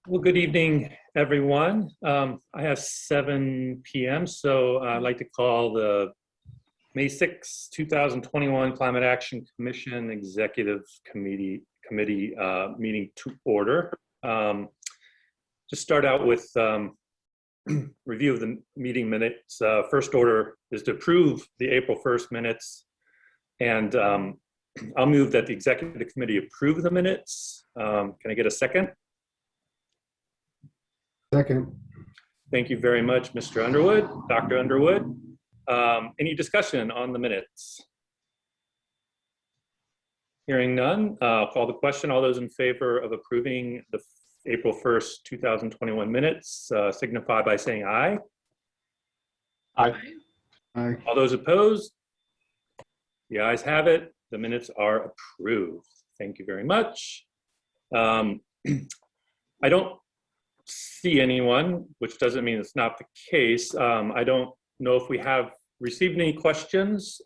Well, good evening, everyone. I have 7 p.m., so I'd like to call the May 6, 2021 Climate Action Commission Executive Committee meeting to order. Just start out with review of the meeting minutes. First order is to approve the April 1st minutes, and I'll move that the Executive Committee approve the minutes. Can I get a second? Second. Thank you very much, Mr. Underwood, Dr. Underwood. Any discussion on the minutes? Hearing none, I'll call the question. All those in favor of approving the April 1st, 2021 minutes signify by saying aye. Aye. Aye. All those opposed? The ayes have it. The minutes are approved. Thank you very much. I don't see anyone, which doesn't mean it's not the case. I don't know if we have received any questions.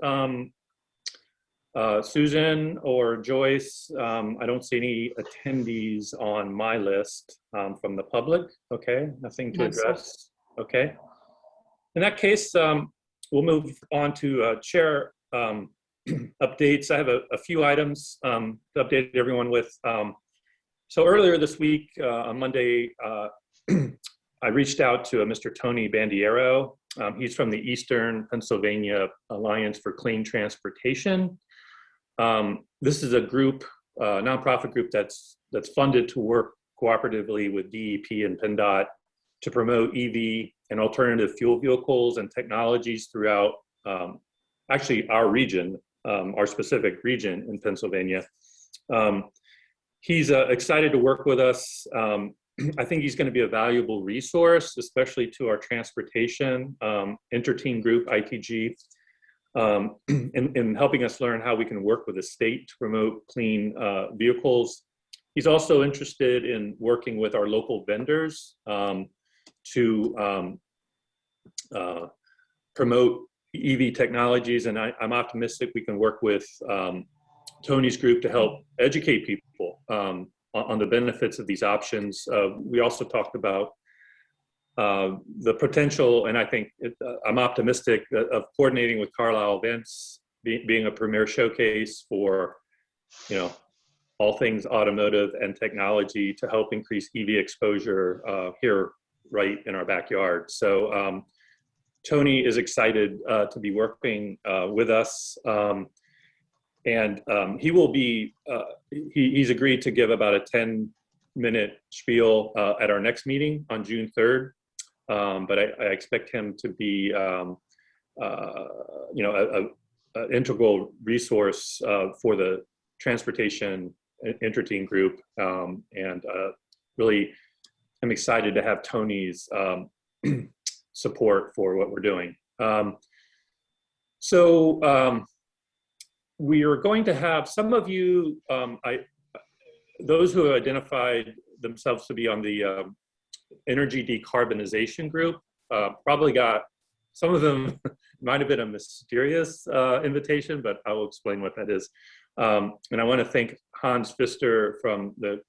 Susan or Joyce, I don't see any attendees on my list from the public. Okay, nothing to address. Okay. In that case, we'll move on to chair updates. I have a few items to update everyone with. So earlier this week, on Monday, I reached out to Mr. Tony Bandiero. He's from the Eastern Pennsylvania Alliance for Clean Transportation. This is a group, nonprofit group that's funded to work cooperatively with DEP and PennDOT to promote EV and alternative fuel vehicles and technologies throughout actually our region, our specific region in Pennsylvania. He's excited to work with us. I think he's going to be a valuable resource, especially to our transportation interteam group, ITG, in helping us learn how we can work with the state to promote clean vehicles. He's also interested in working with our local vendors to promote EV technologies, and I'm optimistic we can work with Tony's group to help educate people on the benefits of these options. We also talked about the potential, and I think I'm optimistic of coordinating with Carlisle Events being a premier showcase for, all things automotive and technology to help increase EV exposure here right in our backyard. So Tony is excited to be working with us. And he will be, he's agreed to give about a 10-minute spiel at our next meeting on June 3rd. But I expect him to be, an integral resource for the transportation interteam group. And really, I'm excited to have Tony's support for what we're doing. We are going to have some of you, those who have identified themselves to be on the energy decarbonization group, probably got, some of them might have been a mysterious invitation, but I will explain what that is. And I want to thank Hans Pfister from the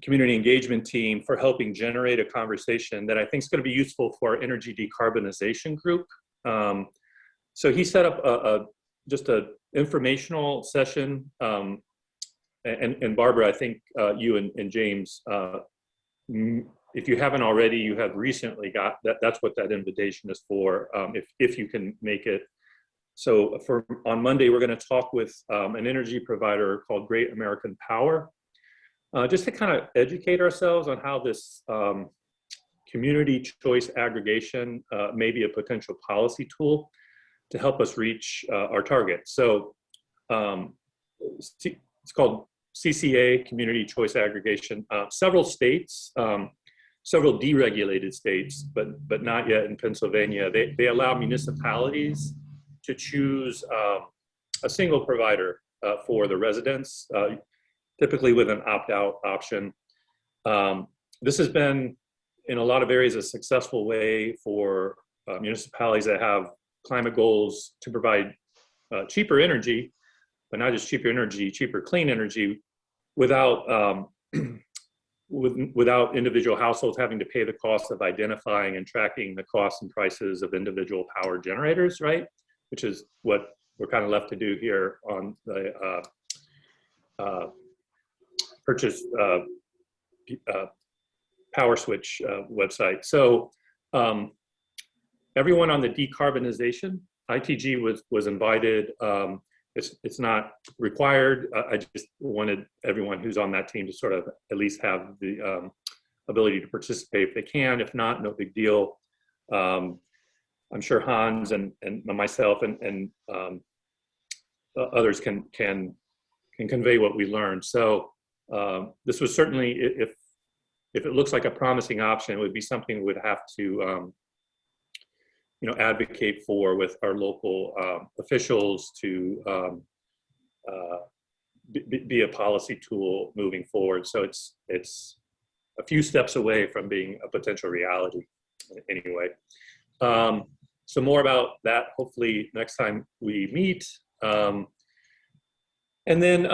community engagement team for helping generate a conversation that I think is going to be useful for our energy decarbonization group. So he set up just an informational session, and Barbara, I think you and James, if you haven't already, you have recently got that. That's what that invitation is for, if you can make it. So on Monday, we're going to talk with an energy provider called Great American Power, just to kind of educate ourselves on how this community choice aggregation may be a potential policy tool to help us reach our targets. So it's called CCA, Community Choice Aggregation. Several states, several deregulated states, but not yet in Pennsylvania, they allow municipalities to choose a single provider for the residents, typically with an opt-out option. This has been, in a lot of areas, a successful way for municipalities that have climate goals to provide cheaper energy, but not just cheaper energy, cheaper clean energy without without individual households having to pay the cost of identifying and tracking the costs and prices of individual power generators, right? Which is what we're kind of left to do here on the purchase Power Switch website. So everyone on the decarbonization, ITG was invited. It's not required. I just wanted everyone who's on that team to sort of at least have the ability to participate if they can. If not, no big deal. I'm sure Hans and myself and others can convey what we learned. So this was certainly, if it looks like a promising option, it would be something we would have to advocate for with our local officials to be a policy tool moving forward. So it's a few steps away from being a potential reality anyway. So more about that hopefully next time we meet. And then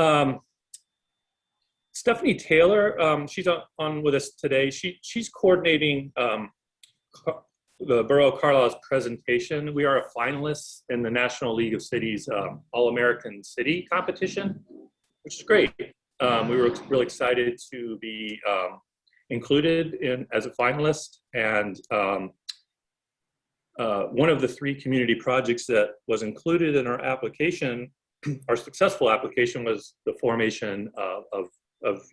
Stephanie Taylor, she's on with us today. She's coordinating the Borough of Carlisle's presentation. We are a finalist in the National League of Cities All-American City competition, which is great. We were really excited to be included as a finalist. And one of the 3 community projects that was included in our application, our successful application, was the formation of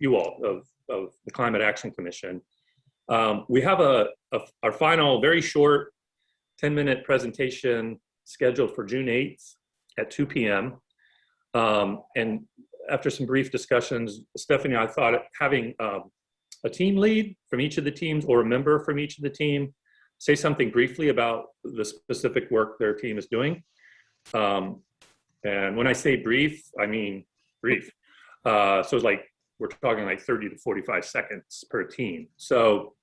you all, of the Climate Action Commission. We have our final, very short 10-minute presentation scheduled for June 8th at 2 p.m. And after some brief discussions, Stephanie and I thought having a team lead from each of the teams or a member from each of the team say something briefly about the specific work their team is doing. And when I say brief, I mean brief. So it's like, we're talking like 30 to 45 seconds per team. So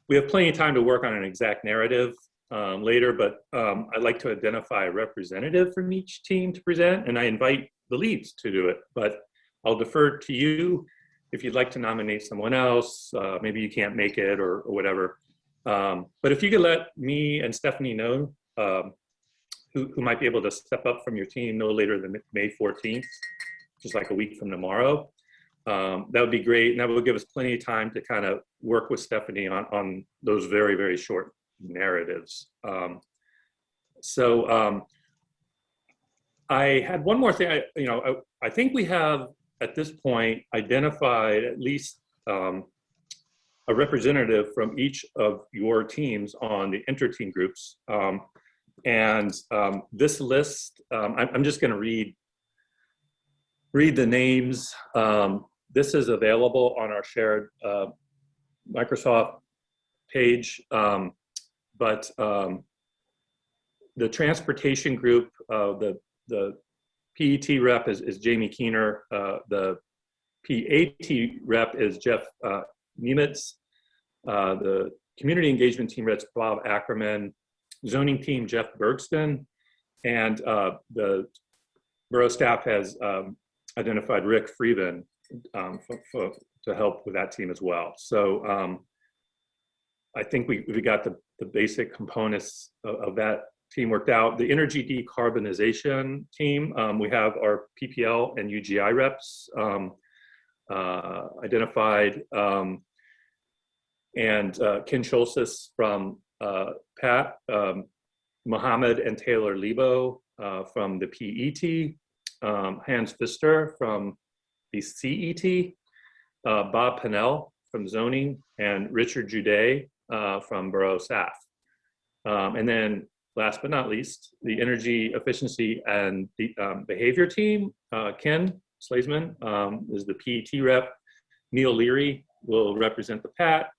we have plenty of time to work on an exact narrative later, but I'd like to identify a representative from each team to present, and I invite the leads to do it. But I'll defer to you if you'd like to nominate someone else. Maybe you can't make it or whatever. But if you could let me and Stephanie know who might be able to step up from your team no later than May 14th, just like a week from tomorrow. That would be great, and that would give us plenty of time to kind of work with Stephanie on those very, very short narratives. I had one more thing. I think we have at this point identified at least a representative from each of your teams on the inter-team groups, and this list, I'm just going to read the names. This is available on our shared Microsoft page, but the transportation group, the PET rep is Jamie Keener, the PAT rep is Jeff Nemitz, the community engagement team rep's Bob Ackerman, zoning team Jeff Bergston, and the borough staff has identified Rick Freeman to help with that team as well. So I think we got the basic components of that team worked out. The energy decarbonization team, we have our PPL and UGI reps identified, and Ken Scholzis from PAT, Mohammed and Taylor Lebo from the PET, Hans Pfister from the CET, Bob Pennell from zoning, and Richard Jude from borough staff. And then last but not least, the energy efficiency and the behavior team, Ken Slazeman is the PET rep, Neil Leary will represent the PAT,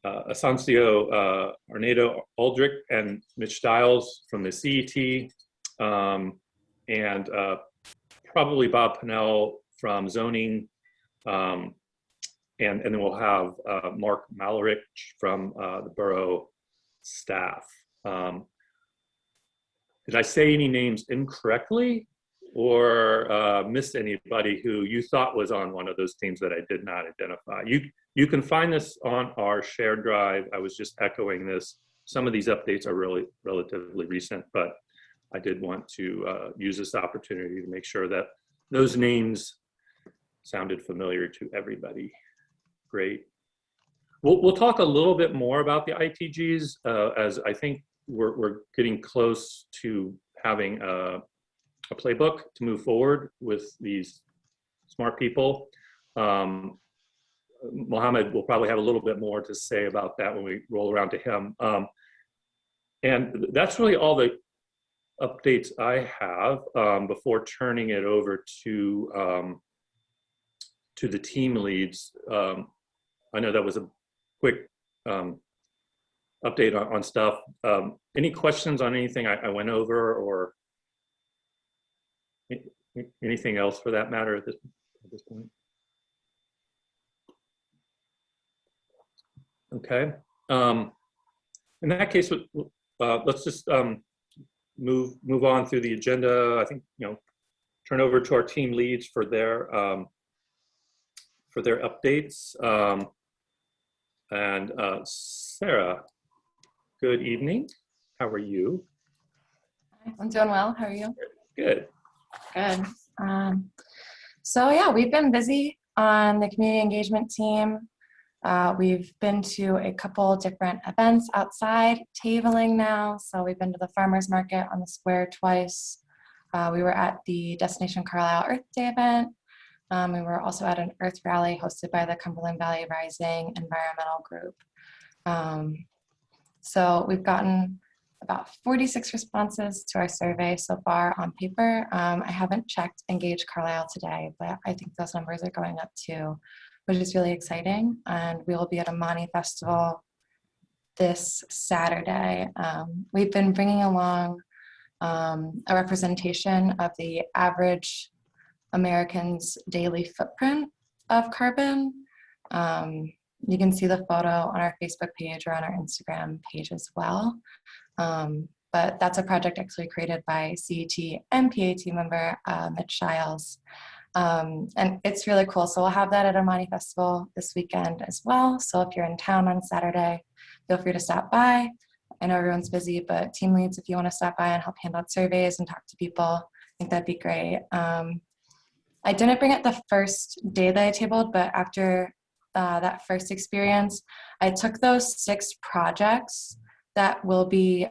Asancio Arnado Aldrich and Mitch Stiles from the CET, and probably Bob Pennell from zoning, and then we'll have Mark Malarich from the borough staff. Did I say any names incorrectly? or missed anybody who you thought was on one of those teams that I did not identify. You can find this on our shared drive. I was just echoing this. Some of these updates are really relatively recent, but I did want to use this opportunity to make sure that those names sounded familiar to everybody. Great. We'll talk a little bit more about the ITGs as I think we're getting close to having a playbook to move forward with these smart people. Mohammed will probably have a little bit more to say about that when we roll around to him. And that's really all the updates I have before turning it over to the team leads. I know that was a quick update on stuff. Any questions on anything I went over, or anything else for that matter at this point? Okay. In that case, let's just move on through the agenda. I think, turn over to our team leads for their updates. And Sarah, good evening. How are you? I'm doing well. How are you? Good. Good. So yeah, we've been busy on the community engagement team. We've been to a couple different events outside, tabling now. So we've been to the farmers market on the square twice. We were at the Destination Carlisle Earth Day event. We were also at an Earth rally hosted by the Cumberland Valley Rising Environmental Group. So we've gotten about 46 responses to our survey so far on paper. I haven't checked Engage Carlisle today, but I think those numbers are going up too, which is really exciting. And we will be at Amani Festival this Saturday. We've been bringing along a representation of the average American's daily footprint of carbon. You can see the photo on our Facebook page or on our Instagram page as well. But that's a project actually created by CET and PAT member Mitch Shiles. And it's really cool. So we'll have that at Amani Festival this weekend as well. So if you're in town on Saturday, feel free to stop by. I know everyone's busy, but team leads, if you want to stop by and help hand out surveys and talk to people, I think that'd be great. I didn't bring it the first day that I tabled, but after that first experience, I took those 6 projects that will be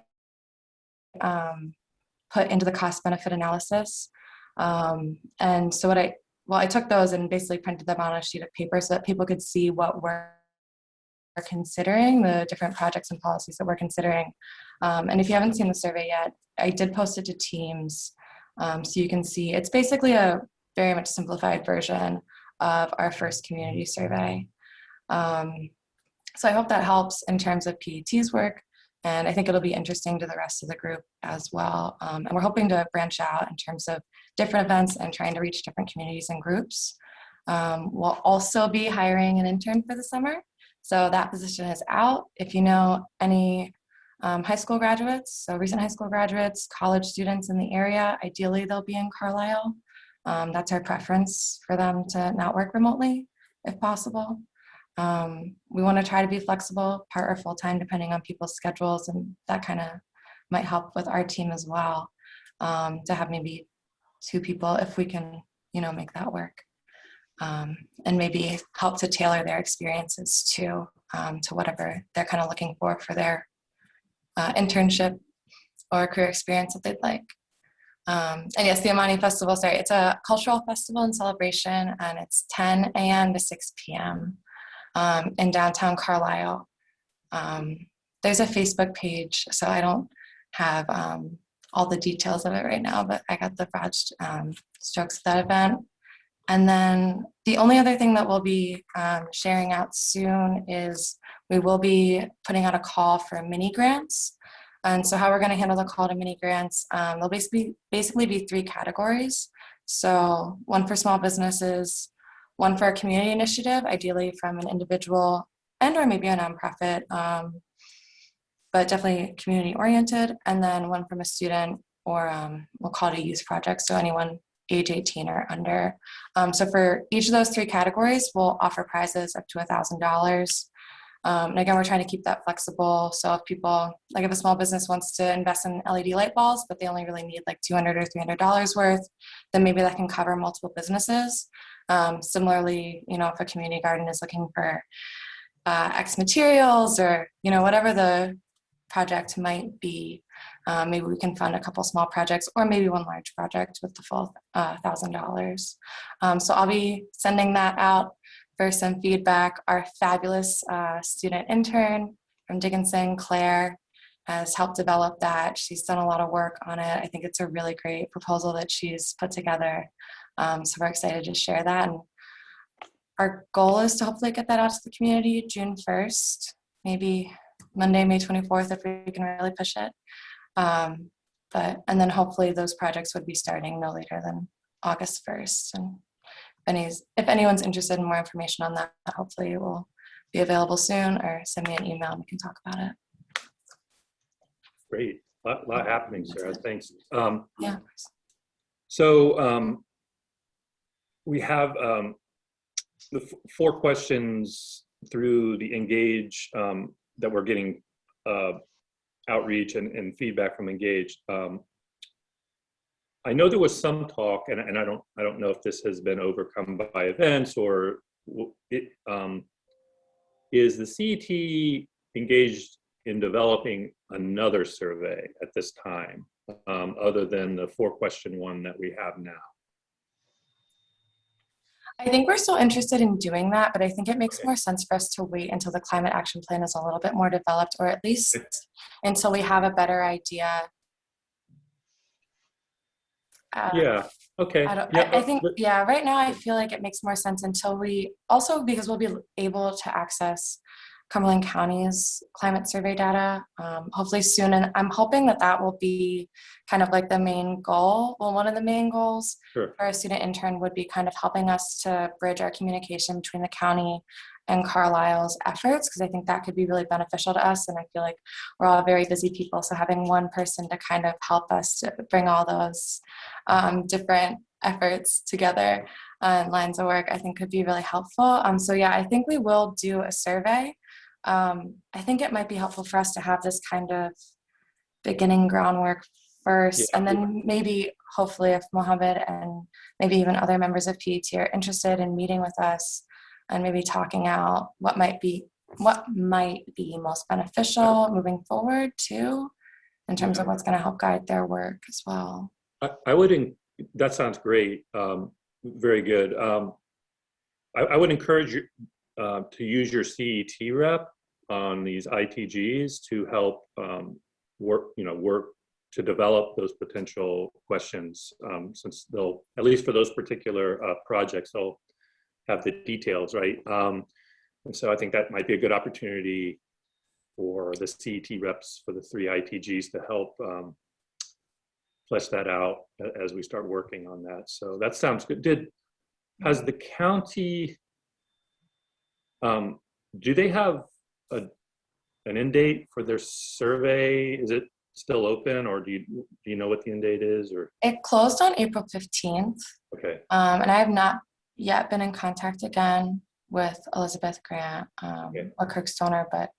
put into the cost benefit analysis. And so I took those and basically printed them on a sheet of paper so that people could see what we're considering, the different projects and policies that we're considering. And if you haven't seen the survey yet, I did post it to Teams. So you can see, it's basically a very much simplified version of our first community survey. So I hope that helps in terms of PET's work, and I think it'll be interesting to the rest of the group as well. And we're hoping to branch out in terms of different events and trying to reach different communities and groups. We'll also be hiring an intern for the summer. So that position is out. If you know any high school graduates, so recent high school graduates, college students in the area, ideally they'll be in Carlisle. That's our preference for them to not work remotely if possible. We want to try to be flexible, part or full-time, depending on people's schedules, and that kind of might help with our team as well, to have maybe 2 people if we can, make that work. And maybe help to tailor their experiences to whatever they're kind of looking for their internship or career experience that they'd like. And yes, the Amani Festival, it's a cultural festival and celebration, and it's 10 a.m. to 6 p.m. In downtown Carlisle. There's a Facebook page, so I don't have all the details of it right now, but I got the broad strokes of that event. And then the only other thing that we'll be sharing out soon is we will be putting out a call for mini grants. And so how we're going to handle the call to mini grants, there'll basically be 3 categories. So one for small businesses, one for a community initiative, ideally from an individual and or maybe a nonprofit, but definitely community oriented, and then one from a student, or we'll call it a youth project, so anyone age 18 or under. So for each of those three categories, we'll offer prizes up to $1,000. And again, we're trying to keep that flexible. So if people, like if a small business wants to invest in LED light bulbs, but they only really need like $200 or $300 worth, then maybe that can cover multiple businesses. Similarly, if a community garden is looking for X materials or, whatever the project might be, maybe we can fund a couple small projects or maybe one large project with the full $1,000. So I'll be sending that out for some feedback. Our fabulous student intern from Dickinson, Claire, has helped develop that. She's done a lot of work on it. I think it's a really great proposal that she's put together. So we're excited to share that. And our goal is to hopefully get that out to the community June 1st, maybe Monday, May 24th, if we can really push it. And then hopefully those projects would be starting no later than August 1st. And if anyone's interested in more information on that, hopefully it will be available soon, or send me an email and we can talk about it. Great. A lot happening, Sarah. Thanks. Yeah. So we have the 4 questions through the Engage that we're getting outreach and feedback from Engage. I know there was some talk, and I don't know if this has been overcome by events or it. Is the CET engaged in developing another survey at this time, other than the 4-question one that we have now? I think we're still interested in doing that, but I think it makes more sense for us to wait until the climate action plan is a little bit more developed, or at least until we have a better idea. Yeah. Okay. I think, right now I feel like it makes more sense until because we'll be able to access Cumberland County's climate survey data, hopefully soon. And I'm hoping that will be kind of like the main goal. Well, one of the main goals Sure. for a student intern would be kind of helping us to bridge our communication between the county and Carlisle's efforts, because I think that could be really beneficial to us. And I feel like we're all very busy people. So having one person to kind of help us to bring all those different efforts together and lines of work, I think could be really helpful. So yeah, I think we will do a survey. I think it might be helpful for us to have this kind of beginning groundwork first, and then maybe hopefully if Mohammed and maybe even other members of PET are interested in meeting with us and maybe talking out what might be most beneficial moving forward too, in terms of what's going to help guide their work as well. That sounds great. Very good. I would encourage you to use your CET rep on these ITGs to help work to develop those potential questions, since they'll, at least for those particular projects, they'll have the details, right? And so I think that might be a good opportunity for the CET reps for the 3 ITGs to help flesh that out as we start working on that. So that sounds good. Has the county, do they have an end date for their survey? Is it still open, or do you know what the end date is? Or it closed on April 15th. Okay. And I have not yet been in contact again with Elizabeth Grant or Kirk Stoner, but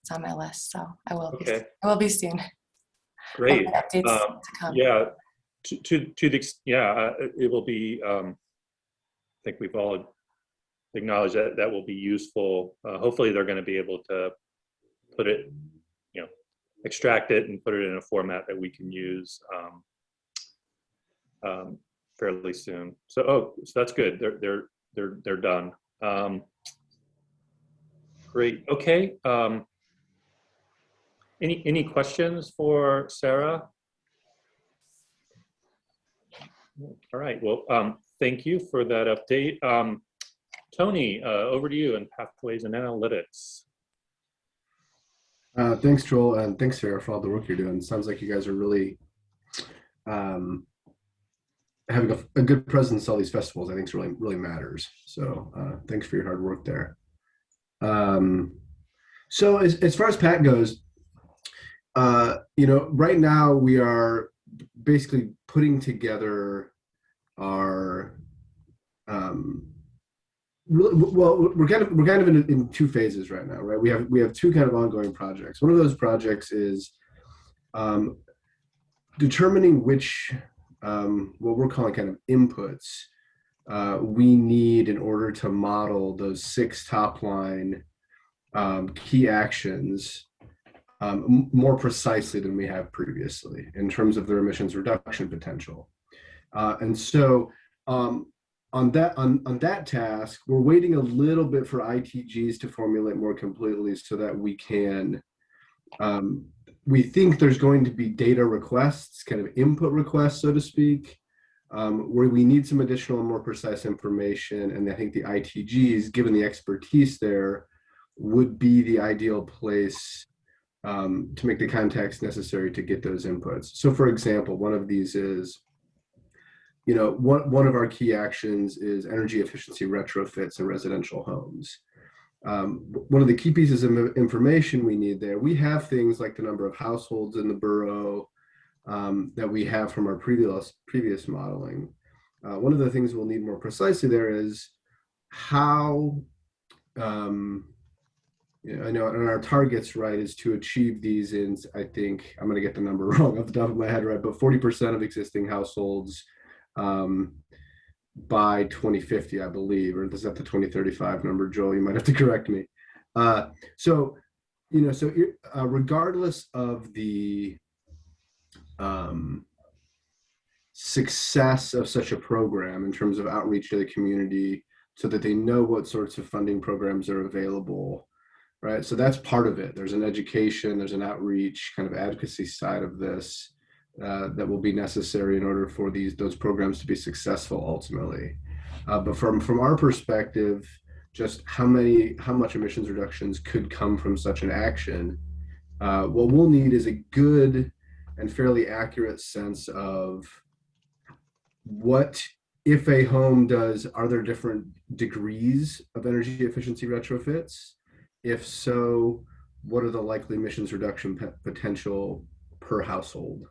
it's on my list, so I will. Okay. I will be soon. Great. Updates to come. Yeah. It will be. I think we've all acknowledged that will be useful. Hopefully, they're going to be able to put it, extract it and put it in a format that we can use fairly soon. So that's good. They're done. Great. Okay. Any questions for Sarah? All right. Well, thank you for that update. Tony, over to you in Pathways and Analytics. Thanks, Joel, and thanks, Sarah, for all the work you're doing. Sounds like you guys are really having a good presence at all these festivals. I think it's really matters. So thanks for your hard work there. So as far as Pat goes, right now we are basically putting together are really well. We're kind of in two phases right now, right? We have two kind of ongoing projects. One of those projects is determining which what we're calling kind of inputs we need in order to model those 6 top line key actions more precisely than we have previously in terms of their emissions reduction potential. And so on that task, we're waiting a little bit for ITGs to formulate more completely so that we can, we think there's going to be data requests, kind of input requests, so to speak, where we need some additional and more precise information. And I think the ITGs, given the expertise there, would be the ideal place to make the context necessary to get those inputs. So for example, one of these is, you know, one of our key actions is energy efficiency retrofits in residential homes. One of the key pieces of information we need there, we have things like the number of households in the borough that we have from our previous modeling. One of the things we'll need more precisely there is how, you know, I know, and our targets, right, is to achieve these in, I think, I'm going to get the number wrong off the top of my head, right, but 40% of existing households by 2050, I believe, or is that the 2035 number? Joel, you might have to correct me. So, you know, so regardless of the success of such a program in terms of outreach to the community so that they know what sorts of funding programs are available, right? So that's part of it. There's an education, there's an outreach kind of advocacy side of this that will be necessary in order for those programs to be successful ultimately. But from our perspective, just how much emissions reductions could come from such an action, what we'll need is a good and fairly accurate sense of what, if a home does, are there different degrees of energy efficiency retrofits? If so, what are the likely emissions reduction potential per household,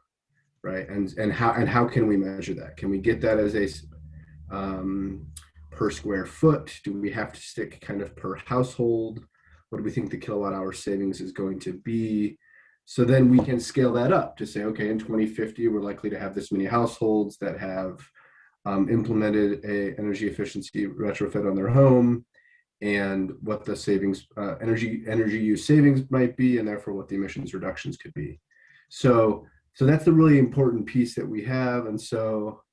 right? And how can we measure that? Can we get that as a per square foot? Do we have to stick kind of per household? What do we think the kilowatt hour savings is going to be? So then we can scale that up to say, okay, in 2050, we're likely to have this many households that have implemented a energy efficiency retrofit on their home, and what the savings, energy use savings might be, and therefore what the emissions reductions could be. So that's the really important piece that we have. And so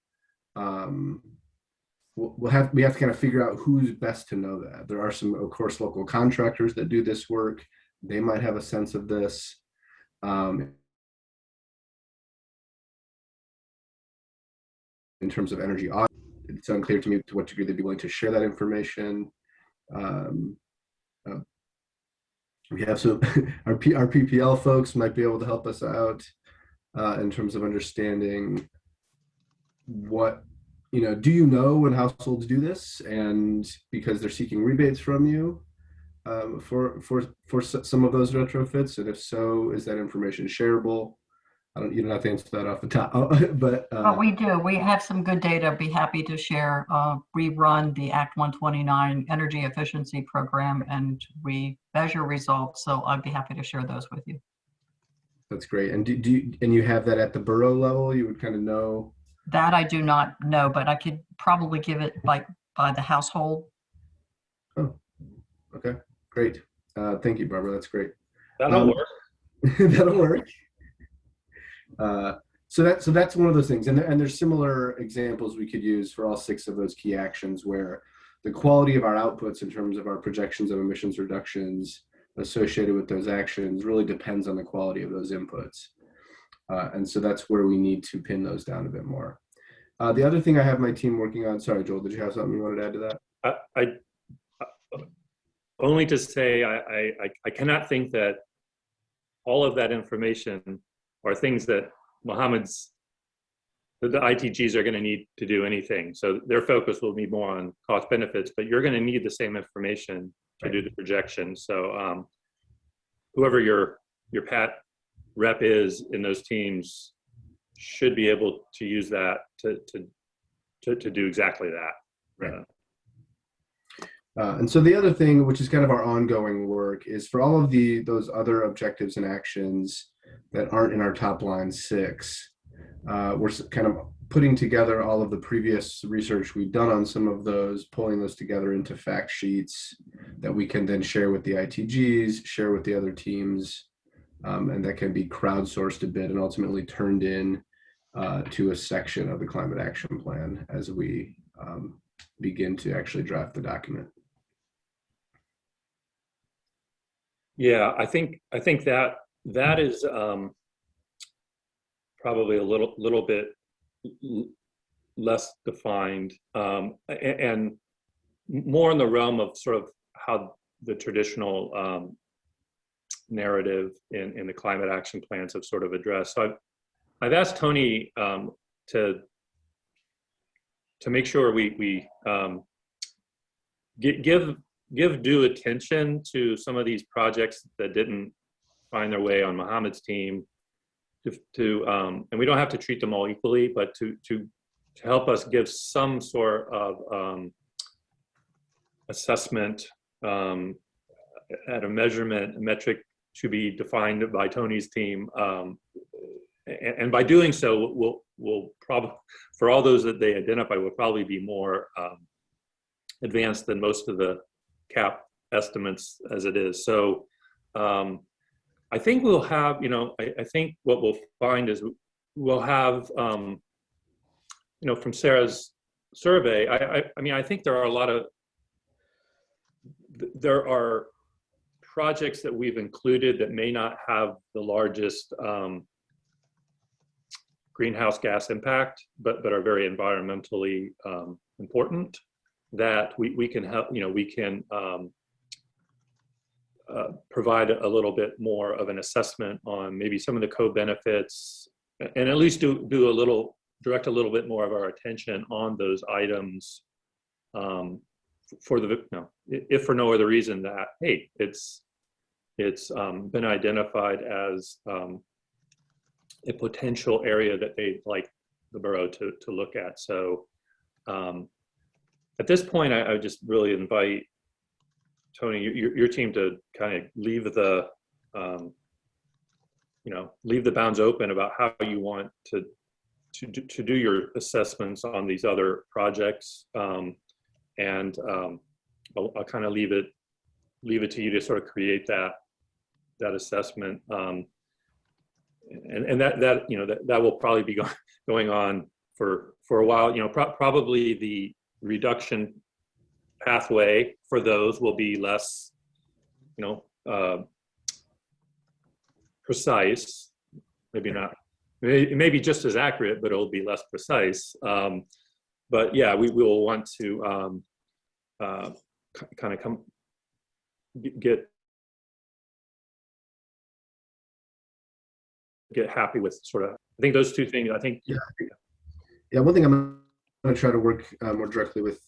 we have to kind of figure out who's best to know that. There are some, of course, local contractors that do this work. They might have a sense of this. In terms of energy audit, it's unclear to me to what degree they'd be willing to share that information. We have some, our PPL folks might be able to help us out in terms of understanding what, you know, do you know when households do this, and because they're seeking rebates from you for some of those retrofits, and if so, is that information shareable? You don't have to answer that off the top, but we do. We have some good data. Be happy to share. We run the Act 129 energy efficiency program, and we measure results. So I'd be happy to share those with you. That's great. And and you have that at the borough level? You would kind of know that? I do not know, but I could probably give it by the household. Oh, okay, great. Thank you, Barbara. That's great. That'll work. That'll work. So that's one of those things, and there's similar examples we could use for all 6 of those key actions, where the quality of our outputs in terms of our projections of emissions reductions associated with those actions really depends on the quality of those inputs, and so that's where we need to pin those down a bit more. The other thing I have my team working on. Sorry, Joel, did you have something you wanted to add to that? I only to say I cannot think that all of that information are things that the ITGs are going to need to do anything. So their focus will be more on cost benefits, but you're going to need the same information to do the projection. So whoever your PAT rep is in those teams should be able to use that to to do exactly that. Right. And so the other thing, which is kind of our ongoing work, is for all of those other objectives and actions that aren't in our top line 6, we're kind of putting together all of the previous research we've done on some of those, pulling those together into fact sheets that we can then share with the ITGs, share with the other teams, and that can be crowdsourced a bit and ultimately turned in to a section of the climate action plan as we begin to actually draft the document. Yeah, I think that is probably a little bit less defined, and more in the realm of sort of how the traditional narrative in the climate action plans have sort of addressed. So I've asked Tony to make sure we give due attention to some of these projects that didn't find their way on Mohammed's team, and we don't have to treat them all equally, but to help us give some sort of assessment at a metric to be defined by Tony's team, and by doing so, we'll probably, for all those that they identify, will probably be more advanced than most of the CAP estimates as it is. So I think we'll have, I think what we'll find is we'll have, from Sarah's survey, I mean, I think there are projects that we've included that may not have the largest greenhouse gas impact, but are very environmentally important, that we can help, we can provide a little bit more of an assessment on maybe some of the co-benefits, and at least direct a little bit more of our attention on those items, for if for no other reason that, hey, it's been identified as a potential area that they'd like the borough to look at. So at this point, I would just really invite Tony, your team, to kind of leave the bounds open about how you want to do your assessments on these other projects, and I'll kind of leave it to you to sort of create that assessment, and that will probably be going on for a while. Probably the reduction pathway for those will be less, precise. Maybe not. Maybe just as accurate, but it'll be less precise. But yeah, we will want to kind of get happy with sort of. I think those two things. I think. Yeah. One thing I'm going to try to work more directly with,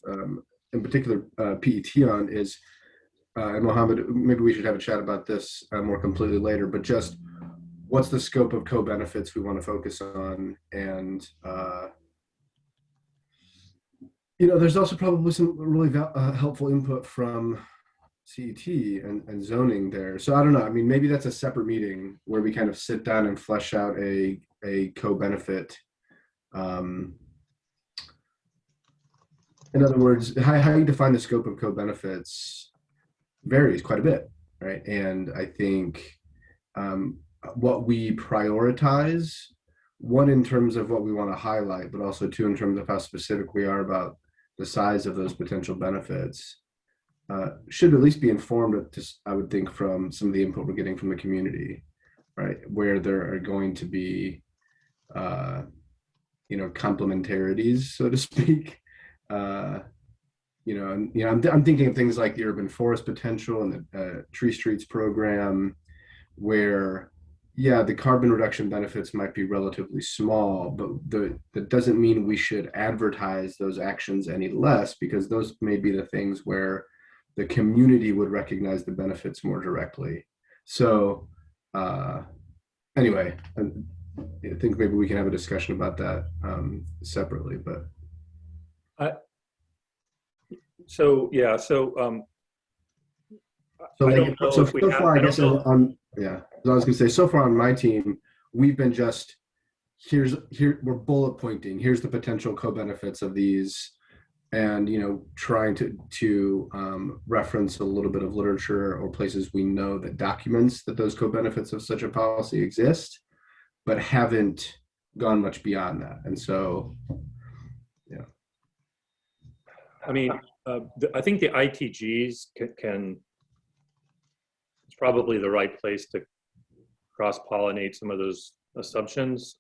in particular, PET on is, and Mohammed, maybe we should have a chat about this more completely later, but just what's the scope of co-benefits we want to focus on, and there's also probably some really helpful input from CET and zoning there. So I don't know. I mean, maybe that's a separate meeting where we kind of sit down and flesh out a co-benefit. In other words, how you define the scope of co-benefits varies quite a bit, right? And I think what we prioritize, one, in terms of what we want to highlight, but also two, in terms of how specific we are about the size of those potential benefits, should at least be informed, I would think, from some of the input we're getting from the community, right? Where there are going to be, complementarities, so to speak. I'm thinking of things like the urban forest potential and the Tree Streets program, where, yeah, the carbon reduction benefits might be relatively small, but that doesn't mean we should advertise those actions any less, because those may be the things where the community would recognize the benefits more directly. So anyway, I think maybe we can have a discussion about that separately, but. So, yeah, so So, I like, don't know so, if we so have, far, I I don't guess know. yeah, so I was gonna say, so far on my team, we've been just, here, we're bullet pointing, here's the potential co-benefits of these, and, trying to reference a little bit of literature or places we know that documents that those co-benefits of such a policy exist, but haven't gone much beyond that. And so, yeah. I mean, I think the ITGs can, it's probably the right place to cross-pollinate some of those assumptions.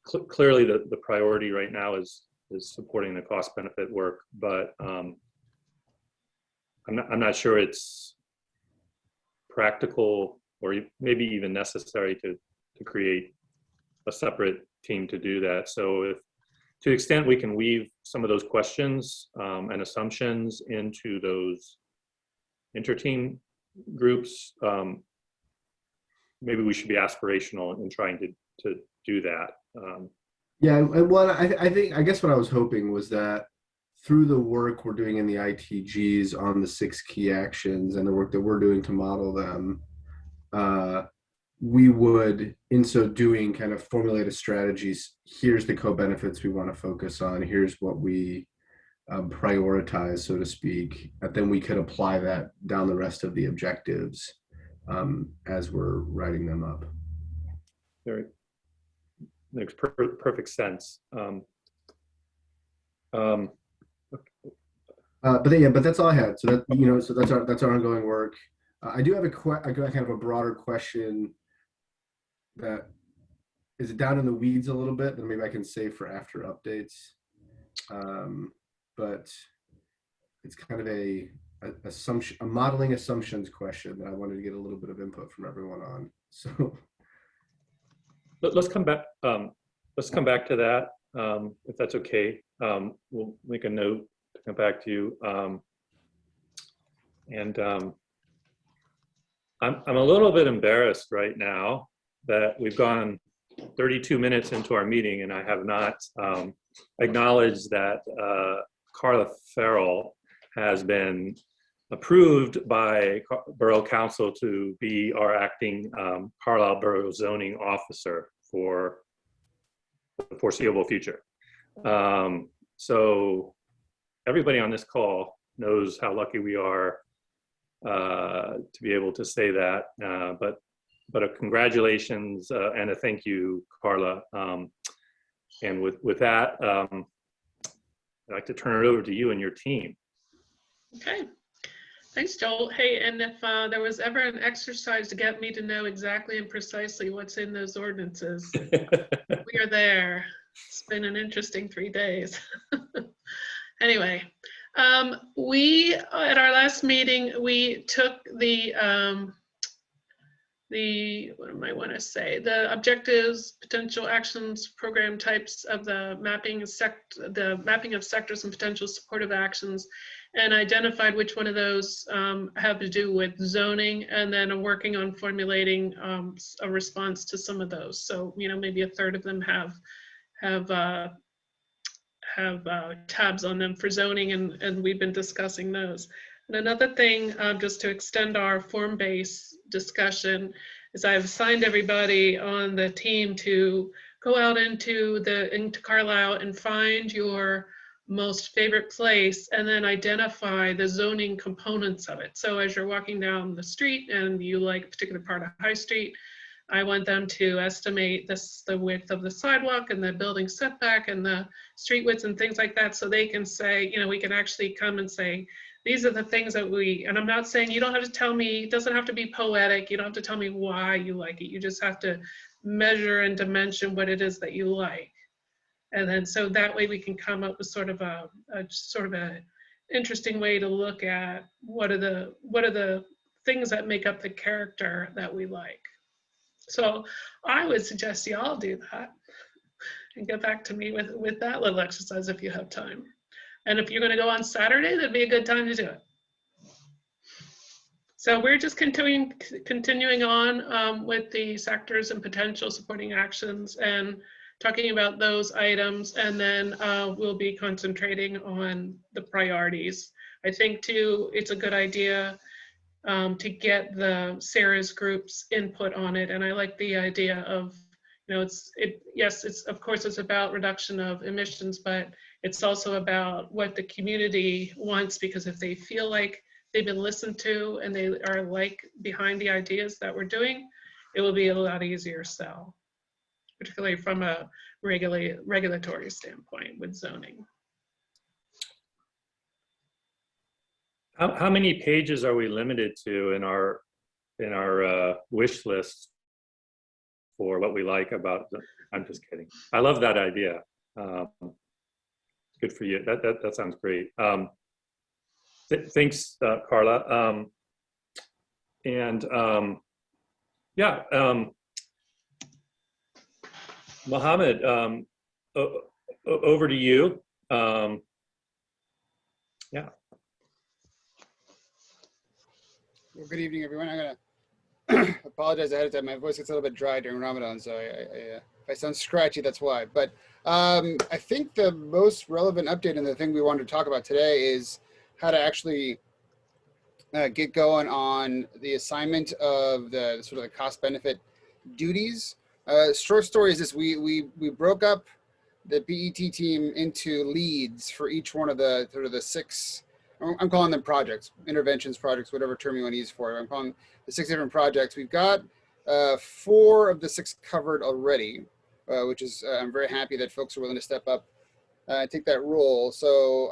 Clearly, the priority right now is supporting the cost-benefit work, but I'm not sure it's practical or maybe even necessary to create a separate team to do that. So if, to the extent we can weave some of those questions and assumptions into those inter-team groups, maybe we should be aspirational in trying to do that. Yeah, and I guess what I was hoping was that through the work we're doing in the ITGs on the 6 key actions and the work that we're doing to model them, we would, in so doing, kind of formulate a strategies. Here's the co-benefits we want to focus on. Here's what we prioritize, so to speak. And then we could apply that down the rest of the objectives as we're writing them up. Makes perfect sense. But that's all I had. So that so that's our ongoing work. I do have a kind of a broader question that is down in the weeds a little bit, that maybe I can save for after updates. But it's kind of a modeling assumptions question that I wanted to get a little bit of input from everyone on. So let's come back. Let's come back to that, if that's okay. We'll make a note to come back to you. I'm a little bit embarrassed right now that we've gone 32 minutes into our meeting and I have not acknowledged that Carla Farrell has been approved by Borough Council to be our acting Carlisle Borough Zoning Officer for the foreseeable future. So everybody on this call knows how lucky we are to be able to say that, but a congratulations and a thank you, Carla. And with that, I'd like to turn it over to you and your team. Okay, thanks, Joel. Hey, and if there was ever an exercise to get me to know exactly and precisely what's in those ordinances, we are there. It's been an interesting 3 days. Anyway, we, at our last meeting, we took the what do I want to say? The objectives, potential actions, program types of the mapping of sectors and potential supportive actions, and identified which one of those have to do with zoning, and then I'm working on formulating a response to some of those. So, maybe a third of them have tabs on them for zoning, and we've been discussing those. And another thing, just to extend our form-based discussion, is I've assigned everybody on the team to go out into Carlisle and find your most favorite place and then identify the zoning components of it. So as you're walking down the street and you like a particular part of High Street, I want them to estimate the width of the sidewalk and the building setback and the street widths and things like that, so they can say, we can actually come and say, these are the things that and I'm not saying you don't have to tell me, it doesn't have to be poetic, you don't have to tell me why you like it, you just have to measure and dimension what it is that you like. And then so that way we can come up with sort of a interesting way to look at what are the things that make up the character that we like. So I would suggest you all do that and get back to me with that little exercise if you have time. And if you're going to go on Saturday, that'd be a good time to do it. So we're just continuing on with the sectors and potential supporting actions. And talking about those items, and then we'll be concentrating on the priorities. I think too, it's a good idea to get the Sarah's group's input on it. And I like the idea of, yes, it's of course it's about reduction of emissions, but it's also about what the community wants, because if they feel like they've been listened to and they are behind the ideas that we're doing, it will be a lot easier sell, particularly from a regulatory standpoint with zoning. How many pages are we limited to in our wish list for what we like about I'm just kidding. I love that idea. Good for you. That sounds great. Thanks, Carla. Mohammed, over to you. Yeah. Well, good evening, everyone. I'm gonna apologize ahead of time. My voice gets a little bit dry during Ramadan, so if I sound scratchy, that's why. But I think the most relevant update and the thing we wanted to talk about today is how to actually get going on the assignment of the sort of the cost benefit duties. Short story is this: we broke up the BET team into leads for each one of the sort of the 6. I'm calling them projects, interventions projects, whatever term you want to use for it. I'm calling the 6 different projects. We've got 4 of the 6 covered already, which is, I'm very happy that folks are willing to step up and take that role. So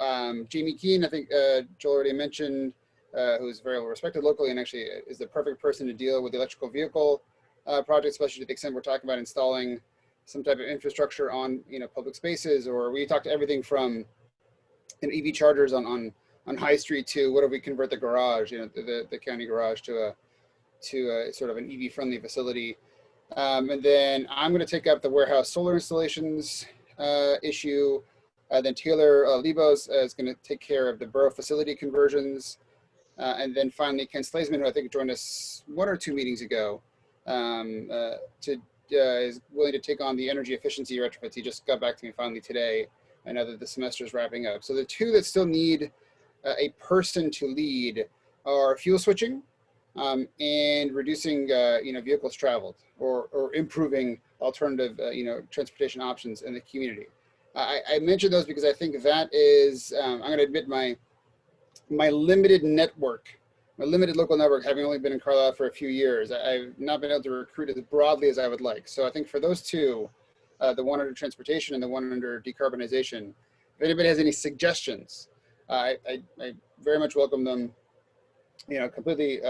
Jamie Keene, I think Joel already mentioned, who's very well respected locally and actually is the perfect person to deal with the electrical vehicle project, especially to the extent we're talking about installing some type of infrastructure on public spaces, or we talked to everything from EV chargers on High Street to what if we convert the garage, the county garage to a sort of an EV friendly facility. And then I'm going to take up the warehouse solar installations issue. Then Taylor Lebos is going to take care of the borough facility conversions. And then finally, Ken Slazeman, who I think joined us 1 or 2 meetings ago, is willing to take on the energy efficiency retrofits. He just got back to me finally today. I know that the semester is wrapping up. So the 2 that still need a person to lead are fuel switching and reducing vehicles traveled, or improving alternative transportation options in the community. I mentioned those because I think that is I'm going to admit my limited network, my limited local network, having only been in Carlisle for a few years. I've not been able to recruit as broadly as I would like. So I think for those 2, the one under transportation and the one under decarbonization, if anybody has any suggestions, I very much welcome them. Completely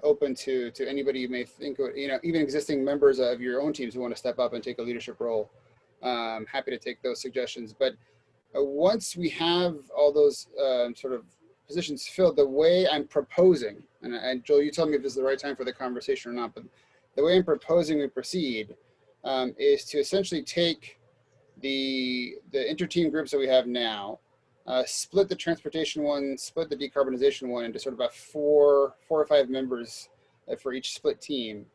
open to anybody you may think, even existing members of your own teams who want to step up and take a leadership role. Happy to take those suggestions. But once we have all those sort of positions filled, the way I'm proposing, and Joel, you tell me if this is the right time for the conversation or not, but the way I'm proposing we proceed is to essentially take the inter-team groups that we have now, split the transportation one, split the decarbonization one into sort of about 4 or 5 members for each split team.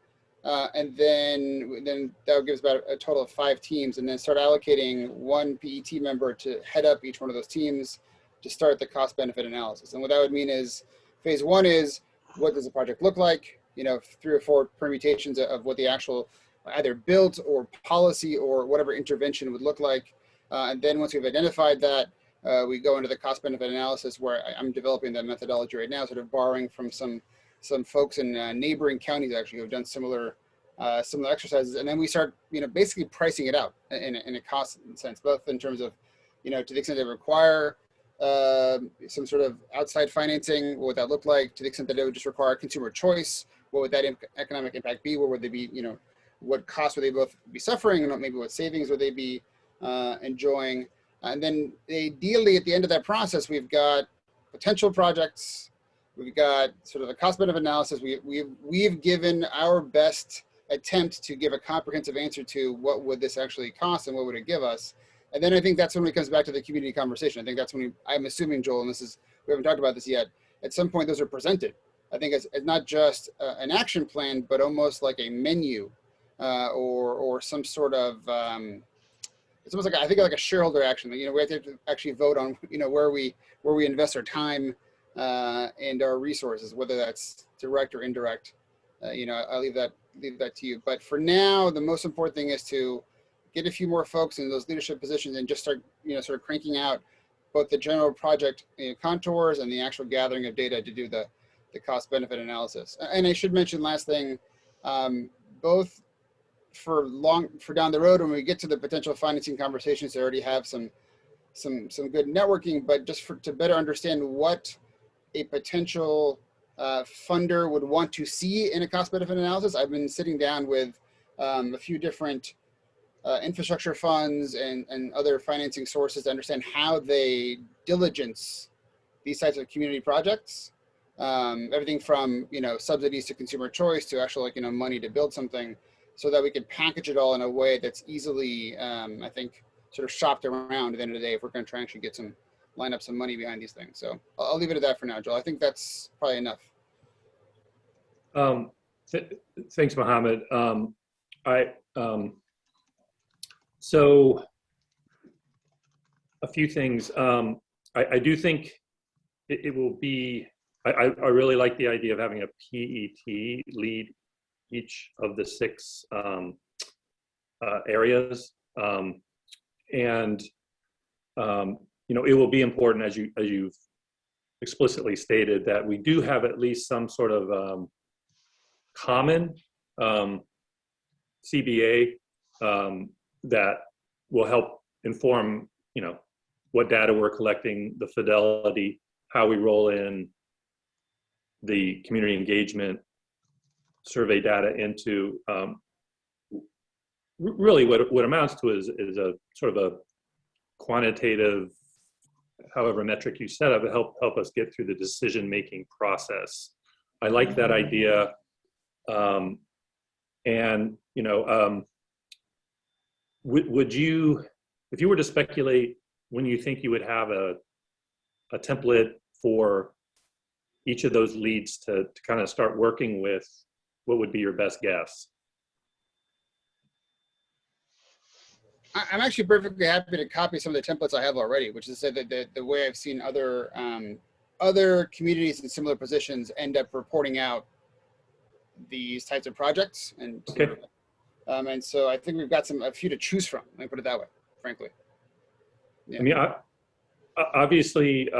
And then that gives about a total of 5 teams, and then start allocating 1 PET member to head up each one of those teams to start the cost benefit analysis. And what that would mean is phase 1 is, what does the project look like? 3 or 4 permutations of what the actual either built or policy or whatever intervention would look like. And then once we've identified that, we go into the cost benefit analysis, where I'm developing that methodology right now, sort of borrowing from some folks in neighboring counties actually who have done similar exercises. And then we start, basically pricing it out in a cost sense, both in terms of, to the extent they require some sort of outside financing, what would that look like? To the extent that it would just require consumer choice, what would that economic impact be? Where would they be, what costs would they both be suffering, and maybe what savings would they be enjoying? And then ideally at the end of that process, we've got potential projects, we've got sort of a cost benefit analysis. We've given our best attempt to give a comprehensive answer to what would this actually cost and what would it give us. And then I think that's when it comes back to the community conversation. I think that's when I'm assuming, Joel, and we haven't talked about this yet, at some point those are presented. I think it's not just an action plan, but almost like a menu or some sort of it's almost like, I think like a shareholder action. You know, we have to actually vote on, you know, where we invest our time and our resources, whether that's direct or indirect. You know, I'll leave that to you. But for now, the most important thing is to get a few more folks in those leadership positions and just start, you know, sort of cranking out both the general project, you know, contours and the actual gathering of data to do the cost benefit analysis. And I should mention, last thing, both for down the road when we get to the potential financing conversations, they already have some good networking, but just to better understand what a potential funder would want to see in a cost benefit analysis, I've been sitting down with a few different infrastructure funds and other financing sources to understand how they diligence these types of community projects. Everything from, you know, subsidies to consumer choice to actual, like, you know, money to build something, so that we can package it all in a way that's easily, I think, sort of shopped around at the end of the day if we're going to try and actually line up some money behind these things. So I'll leave it at that for now, Joel. I think that's probably enough. Thanks, Mohammed. So a few things. I do think it will be, I really like the idea of having a PET lead each of the 6 areas. You know, it will be important, as you've explicitly stated, that we do have at least some sort of common CBA that will help inform, you know, what data we're collecting, the fidelity, how we roll in the community engagement survey data into really what amounts to is a sort of a quantitative, however metric you set up, to help us get through the decision-making process. I like that idea. And, you know, would you, if you were to speculate when you think you would have a template for each of those leads to kind of start working with, what would be your best guess? I'm actually perfectly happy to copy some of the templates I have already, which is to say that the way I've seen other communities in similar positions end up reporting out these types of projects. And okay. And so I think we've got a few to choose from. Let me put it that way, frankly. Yeah. I mean, obviously,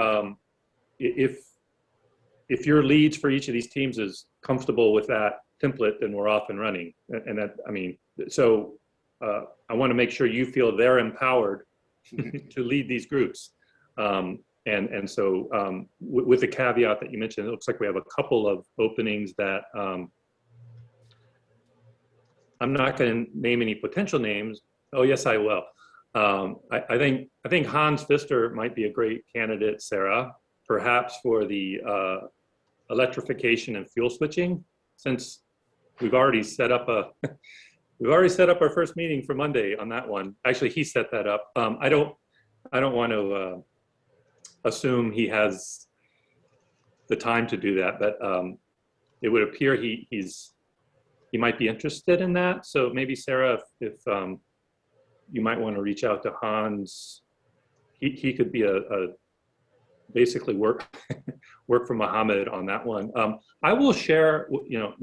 if your leads for each of these teams is comfortable with that template, then we're off and running. And that, I mean, so I want to make sure you feel they're empowered to lead these groups. And so with the caveat that you mentioned, it looks like we have a couple of openings that I'm not going to name any potential names. Oh, yes, I will. I think Hans Pfister might be a great candidate, Sarah, perhaps for the electrification and fuel switching, since we've already set up our first meeting for Monday on that one. Actually, he set that up. I don't want to assume he has the time to do that, but it would appear he might be interested in that. So maybe Sarah, if you might want to reach out to Hans, he could be a basically work for Mohammed on that one. I will share, you know,